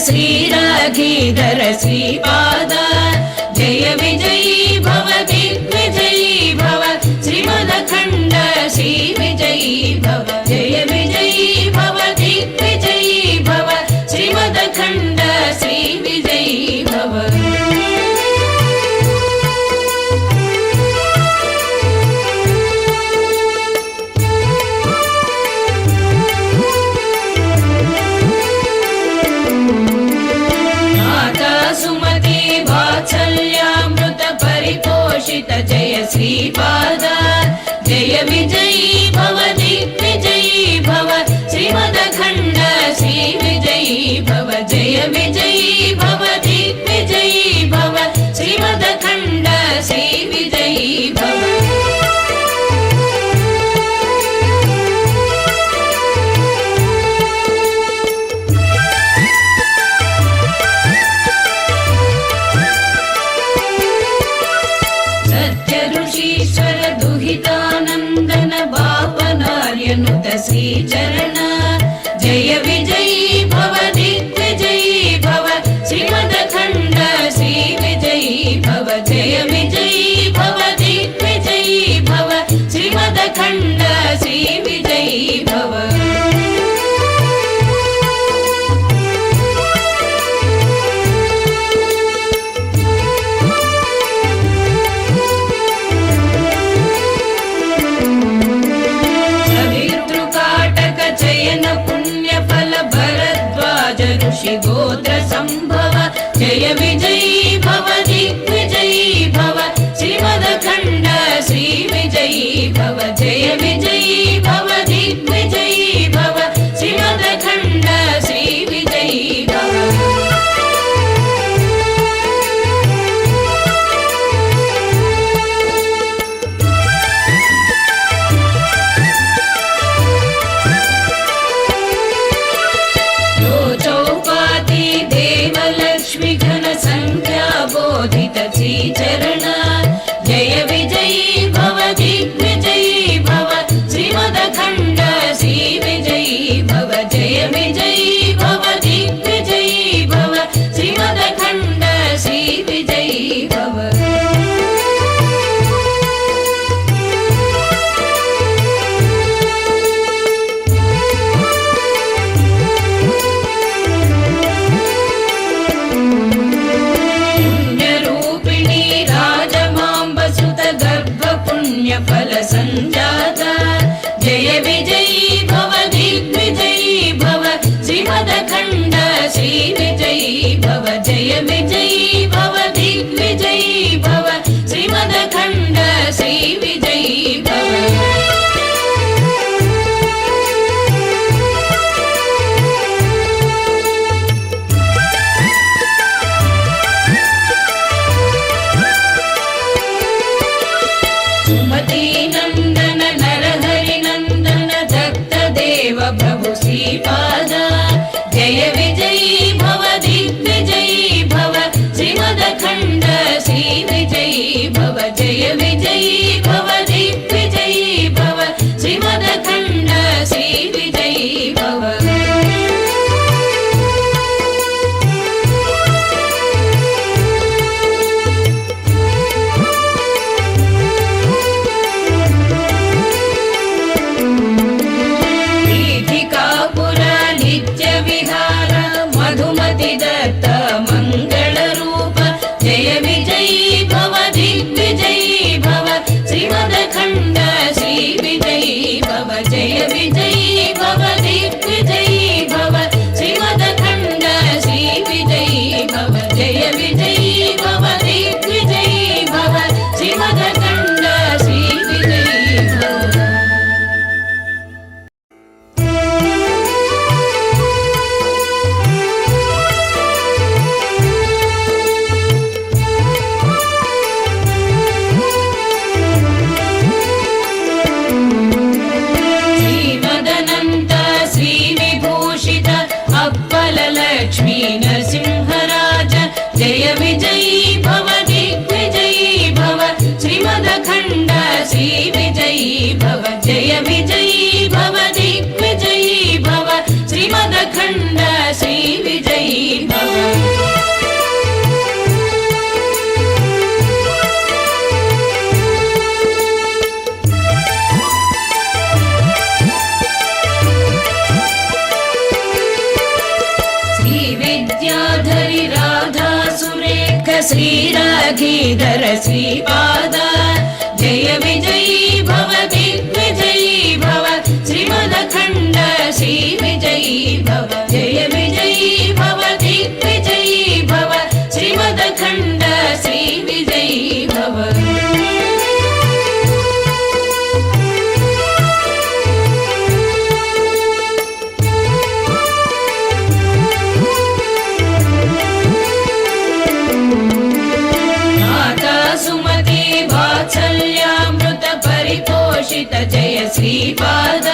श्रीराघीधर श्रीपाद जय विजयी भव दिग्विजयी भव श्रीमदखण्ड श्री विजयी भव जय विजयी भव दिग्विजयी भव श्रीमदखण्ड श्री विजयी भव जय श्रीपाद जय विजयी भव दिग्विजयी भव श्रीमदखण्ड श्री विजयी भव जय विजयी भव दिग्विजयी भव श्रीमदखण्ड श्री विजयी भव दुहितानंदन बापनार्यनुत श्रीचरण जय विजयी भव दिग्विजयी भव श्रीमदखण्ड श्री विजयी भव जय विजयी भव दिग्विजयी भव श्रीमदखण्ड श्री विजयी भव गोत्र संभव जय विजयी भव दिग्विजयी भव श्रीमदखण्ड श्री विजयी भव जय विजयी भव दिग्विजयी भव श्रीमदखण्ड श्री विजयी भव बोधित श्रीचरण जय विजयी भव दिग्विजयी भव श्रीमदखण्ड श्री विजयी भव जय विजयी भव दिग्विजयी भव श्रीमदखण्ड श्री विजयी भव फल संजाता जय विजयी भव दिग्विजयी भव श्रीमदखण्ड श्री विजयी भव जय विजयी भव दिग्विजयी भव श्रीमदखण्ड श्री विजयी भव नंदन नरहरि नंदन दत्त देव प्रभु श्रीपाद जय विजयी भव दिग्विजयी भव श्रीमदखण्ड श्री विजयी भव जय विजयी भव दिग्विजयी भव श्रीमदखण्ड श्री विजयी भव मधुमति दत्त मंगल रूप जय विजयी भव दिग्विजयी भव श्रीमदखण्ड श्री विजयी भव जय विजयी भव दिग्विजयी भव श्रीमदखण्ड श्री विजयी भव जय विजयी भव दिग्विजयी भव श्रीमदखण्ड श्री विजयी भव लक्ष्मी नरसिंहराज जय विजयी भव दिग्विजयी भव श्रीमदखण्ड श्री विजयी भव जय विजयी भव दिग्विजयी भव श्रीमदखण्ड श्री विजयी भव श्रीराघीधर श्रीपाद जय विजयी भव दिग्विजयी भव श्रीमदखण्ड श्रीविजयी भव जय विजयी भव दिग्विजयी भव श्रीमदखण्ड श्रीविजयी भव जय श्रीपाद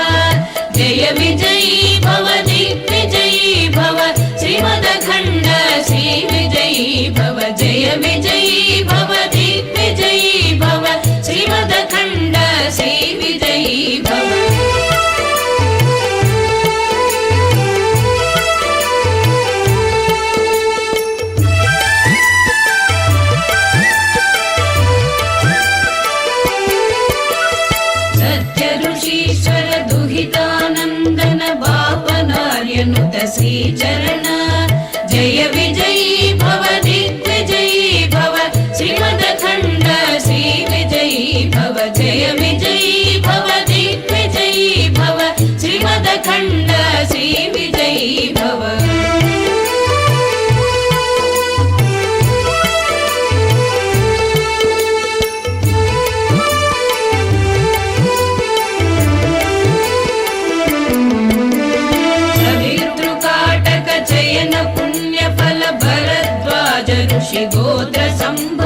जय विजयी भव दिग्विजयी भव श्रीमदखण्ड श्रीविजयी भव जय विजयी भव दिग्विजयी भव श्रीमदखण्ड श्रीविजयी भव दुहितानन्दन बापनार्यनुत श्रीचरण जय विजयी भव दिग्विजयी भव श्रीमदखण्ड श्रीविजयी भव जय विजयी भव दिग्विजयी भव श्रीमदखण्ड श्रीविजयी भव ऋषि गोत्र संभ